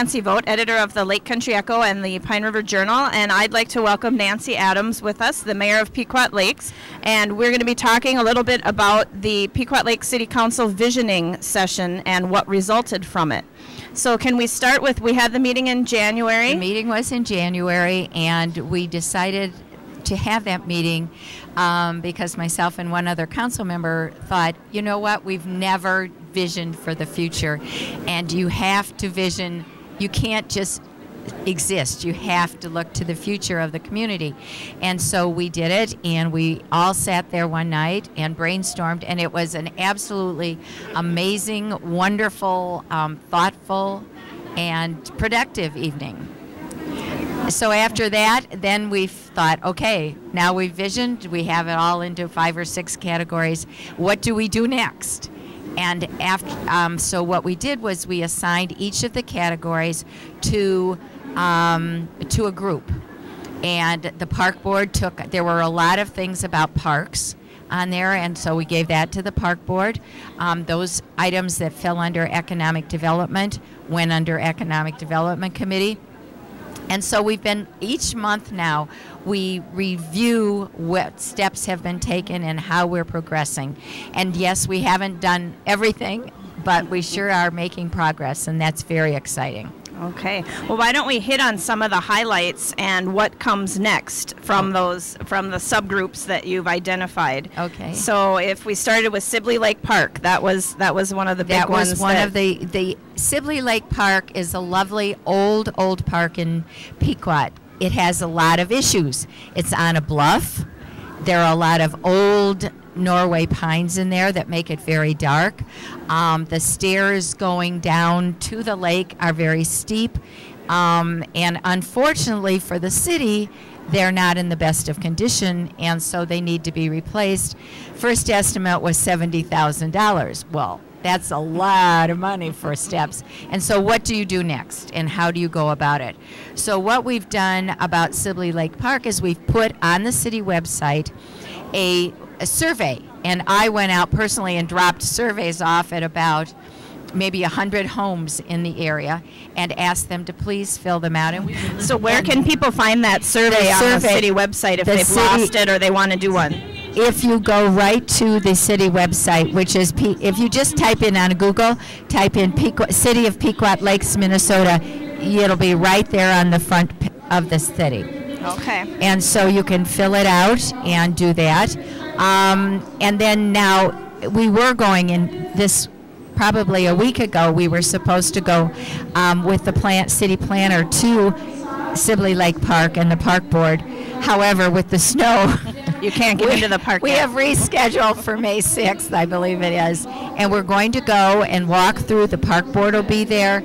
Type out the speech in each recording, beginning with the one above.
Nancy Vogt, editor of the Lake Country Echo and the Pine River Journal, and I'd like to welcome Nancy Adams with us, the mayor of Pequot Lakes, and we're going to be talking a little bit about the Pequot Lakes City Council visioning session and what resulted from it. So can we start with, we had the meeting in January. The meeting was in January, and we decided to have that meeting because myself and one other council member thought, you know what, we've never visioned for the future, and you have to vision. You can't just exist. You have to look to the future of the community. And so we did it, and we all sat there one night and brainstormed, and it was an absolutely amazing, wonderful, thoughtful, and productive evening. So after that, then we thought, okay, now we've visioned, we have it all into 5 or 6 categories. What do we do next? And after, so what we did was we assigned each of the categories to a group. And the park board there were a lot of things about parks on there, and so we gave that to the park board. Those items that fell under economic development went under economic development committee. And so we've been, each month now, we review what steps have been taken and how we're progressing. And yes, we haven't done everything, but we sure are making progress, and that's very exciting. Okay. Well, why don't we hit on some of the highlights and what comes next from the subgroups that you've identified. Okay. So if we started with Sibley Lake Park, that was one of the big ones. That was one of the Sibley Lake Park is a lovely old park in Pequot. It has a lot of issues. It's on a bluff. There are a lot of old Norway pines in there that make it very dark. The stairs going down to the lake are very steep, and unfortunately for the city, they're not in the best of condition, and so they need to be replaced. First estimate was $70,000. Well, that's a lot of money for steps. And so what do you do next, and how do you go about it? So what we've done about Sibley Lake Park is we've put on the city website a survey, and I went out personally and dropped surveys off at about maybe 100 homes in the area and asked them to please fill them out. And so where can people find that survey on the city website if they've lost it or they want to do one? If you go right to the city website, which is, if you just type in on Google, type in City of Pequot Lakes, Minnesota, it'll be right there on the front of the city. Okay. And so you can fill it out and do that. And then now we were going in this probably a week ago. We were supposed to go with the city planner to Sibley Lake Park and the park board. However, with the snow, you can't get into the park. We have rescheduled for May 6th, I believe it is, and we're going to go and walk through. The park board will be there.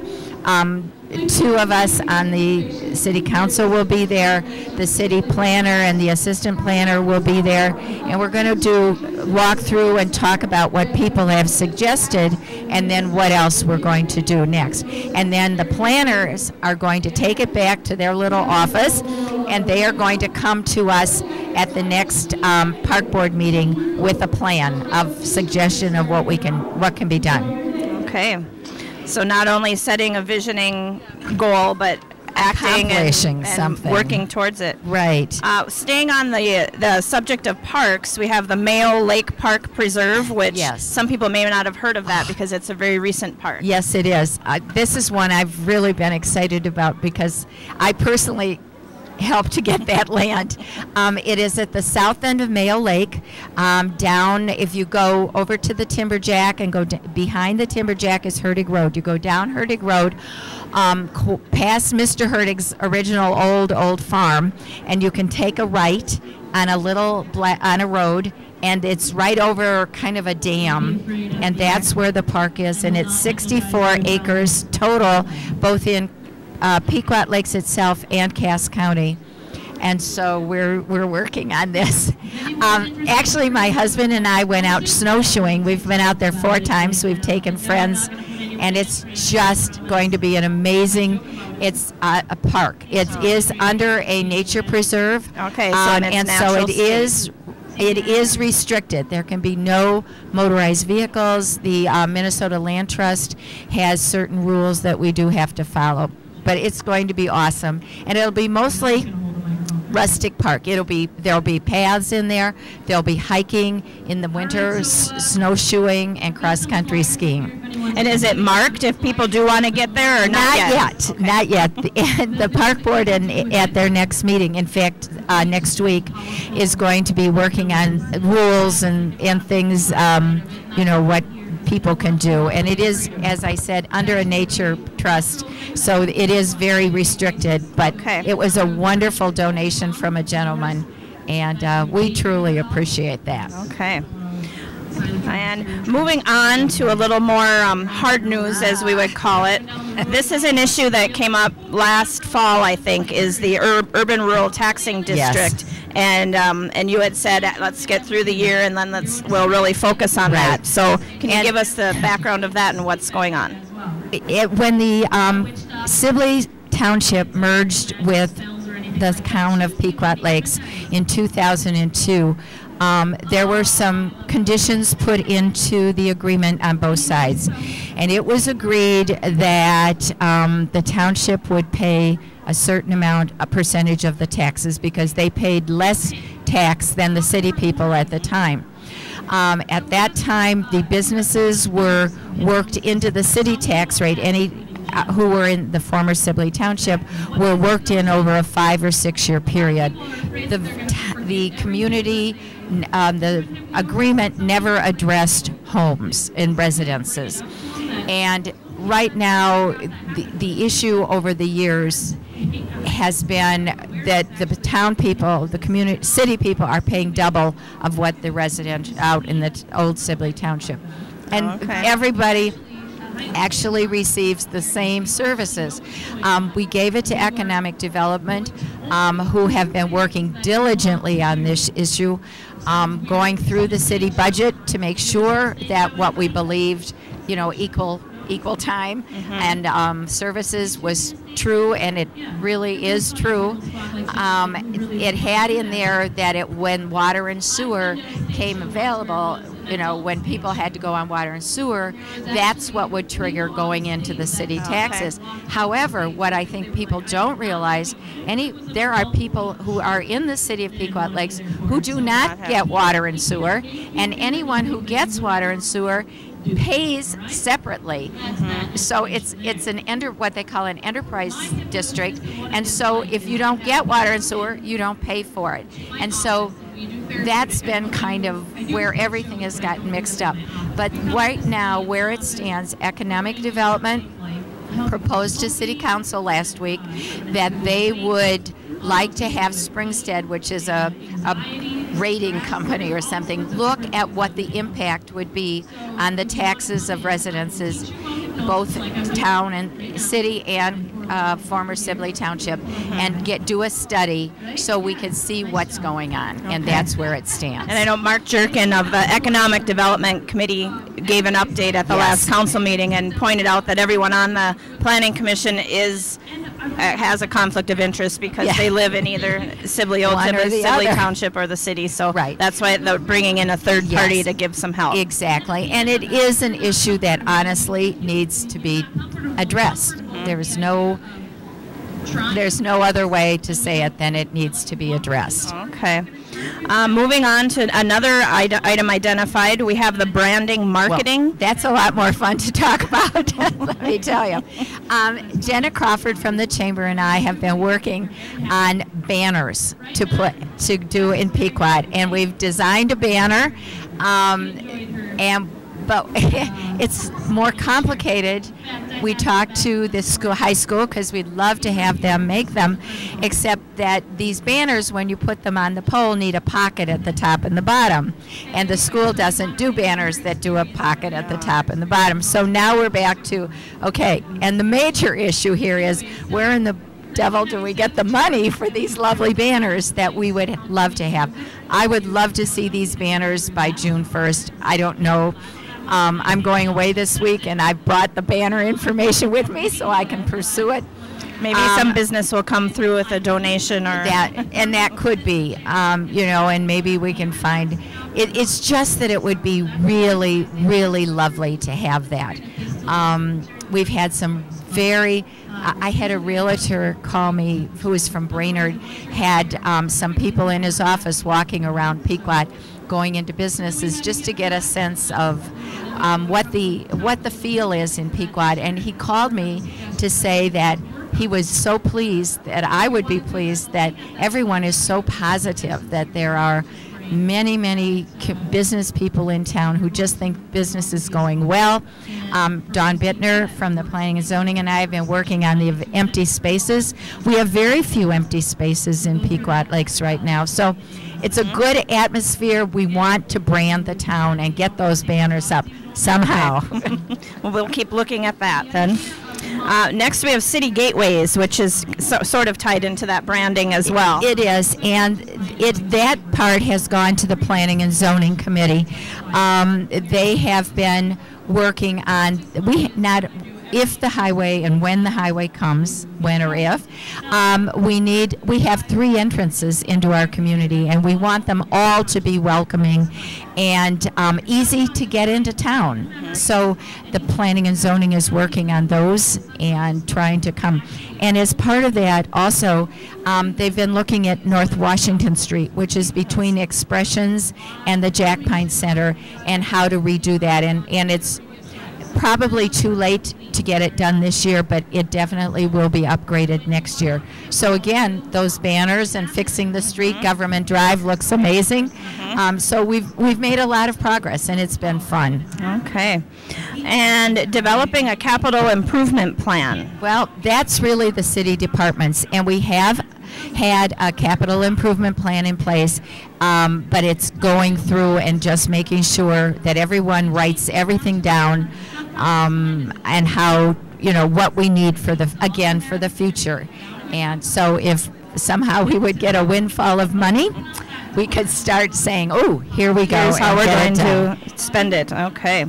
2 of us on the city council will be there. The city planner and the assistant planner will be there, and we're going to walk through and talk about what people have suggested and then what else we're going to do next. And then the planners are going to take it back to their little office, and they are going to come to us at the next park board meeting with a plan of suggestion of what can be done. Okay. So not only setting a visioning goal, but acting and working towards it. Right. Staying on the subject of parks, we have the Mayo Lake Park Preserve, which some people may not have heard of that because it's a very recent park. Yes, it is. This is one I've really been excited about because I personally helped to get that land. It is at the south end of Mayo Lake. Down, if you go over to the Timberjack and go behind the Timberjack is Hertig Road. You go down Hertig Road, past Mr. Hertig's original old farm, and you can take a right on a road, and it's right over kind of a dam, and that's where the park is, and it's 64 acres total, both in Pequot Lakes itself and Cass County. And so we're working on this. Actually, my husband and I went out snowshoeing. We've been out there 4 times. We've taken friends, and it's just going to be an amazing. It's a park. It is under a nature preserve. Okay, so and so it is. It is restricted. There can be no motorized vehicles. The Minnesota Land Trust has certain rules that we do have to follow. but it's going to be awesome, and it'll be mostly rustic park. There'll be paths in there. There'll be hiking in the winter, snowshoeing, and cross-country skiing. And is it marked if people do want to get there, or not yet? Okay. Not yet. The park board at their next meeting, in fact, next week, is going to be working on rules and things, what people can do. And it is, as I said, under a nature trust, so it is very restricted, but it was a wonderful donation from a gentleman, and we truly appreciate that. Okay. And moving on to a little more hard news, as we would call it. This is an issue that came up last fall, I think, is the urban rural taxing district. Yes. And you had said, let's get through the year and then we'll really focus on that. So can you give us the background of that and what's going on? When the Sibley Township merged with the town of Pequot Lakes in 2002, there were some conditions put into the agreement on both sides, and it was agreed that the township would pay a certain amount, a percentage of the taxes, because they paid less tax than the city people at the time. At that time, the businesses were worked into the city tax rate. Any who were in the former Sibley Township were worked in over a 5 or 6 year period. The community, the agreement never addressed homes and residences. And right now, the issue over the years has been that the town people, the community, city people are paying double of what the resident out in the old Sibley Township. And everybody actually receives the same services. We gave it to Economic Development, who have been working diligently on this issue, going through the city budget to make sure that what we believed, equal time and services was true, and it really is true. It had in there that when water and sewer came available, when people had to go on water and sewer, that's what would trigger going into the city taxes. However, what I think people don't realize, there are people who are in the city of Pequot Lakes who do not get water and sewer, and anyone who gets water and sewer pays separately. So it's what they call an enterprise district, and so if you don't get water and sewer, you don't pay for it. And so that's been kind of where everything has gotten mixed up. But right now, where it stands, Economic Development proposed to City Council last week that they would like to have Springstead, which is a rating company or something, look at what the impact would be on the taxes of residences, both town and city and former Sibley Township, and do a study so we can see what's going on, and that's where it stands. And I know Mark Jerkin of the Economic Development Committee gave an update at the last council meeting and pointed out that everyone on the Planning Commission has a conflict of interest because they live in either Sibley Old Sibley Township or the city. So that's why they're bringing in a third party to give some help. Exactly. And it is an issue that honestly needs to be addressed. There's no other way to say it than it needs to be addressed. Okay. Moving on to another item identified, we have the branding marketing. Well, that's a lot more fun to talk about, let me tell you. Jenna Crawford from the Chamber and I have been working on banners to do in Pequot, and we've designed a banner, but it's more complicated. We talked to the high school because we'd love to have them make them, except that these banners, when you put them on the pole, need a pocket at the top and the bottom. And the school doesn't do banners that do a pocket at the top and the bottom. So now we're back to, and the major issue here is, where in the devil do we get the money for these lovely banners that we would love to have? I would love to see these banners by June 1st. I don't know. I'm going away this week, and I've brought the banner information with me so I can pursue it. Maybe some business will come through with a donation, or that could be, and maybe we can find it. It's just that it would be really, really lovely to have that. We've had some very, I had a realtor call me who was from Brainerd, had some people in his office walking around Pequot going into businesses just to get a sense of what the feel is in Pequot. And he called me to say that he was so pleased, that I would be pleased, that everyone is so positive, that there are many business people in town who just think business is going well. Dawn Bittner from the Planning and Zoning and I have been working on the empty spaces. We have very few empty spaces in Pequot Lakes right now. So it's a good atmosphere. We want to brand the town and get those banners up somehow. Well, we'll keep looking at that then. Next, we have City Gateways, which is sort of tied into that branding as well. It is, and that part has gone to the Planning and Zoning Committee. They have been working on, if the highway and when the highway comes, when or if, we have 3 entrances into our community, and we want them all to be welcoming and easy to get into town. So the Planning and Zoning is working on those and trying to come. And as part of that, also, they've been looking at North Washington Street, which is between Expressions and the Jack Pine Center, and how to redo that. And it's probably too late to get it done this year, but it definitely will be upgraded next year. So again, those banners and fixing the street, Government Drive looks amazing. So we've made a lot of progress, and it's been fun. Okay. And developing a capital improvement plan. Well, that's really the city departments, and we have had a capital improvement plan in place, but it's going through and just making sure that everyone writes everything down, and how, what we need for the future. And so if somehow we would get a windfall of money, we could start saying, oh, here we go. Here's how we're going to spend it. Okay.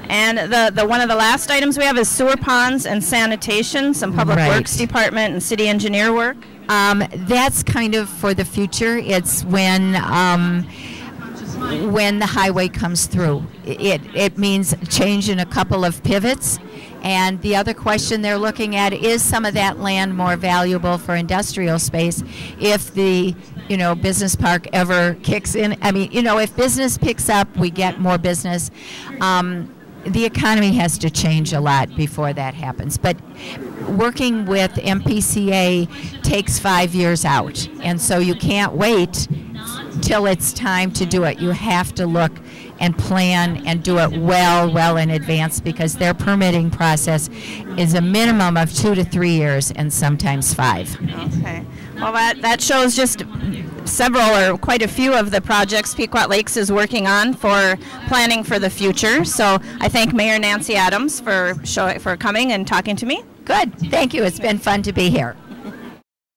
And the one of the last items we have is sewer ponds and sanitation, some public works department and city engineer work. That's kind of for the future. It's when the highway comes through. It means changing a couple of pivots. And the other question they're looking at is some of that land more valuable for industrial space if the business park ever kicks in. I mean, if business picks up, we get more business. The economy has to change a lot before that happens. But working with MPCA takes 5 years out. And so you can't wait till it's time to do it. You have to look and plan and do it well in advance, because their permitting process is a minimum of 2 to 3 years and sometimes 5. Okay. Well, that shows just several or quite a few of the projects Pequot Lakes is working on for planning for the future. So I thank Mayor Nancy Adams for coming and talking to me. Good. Thank you. It's been fun to be here.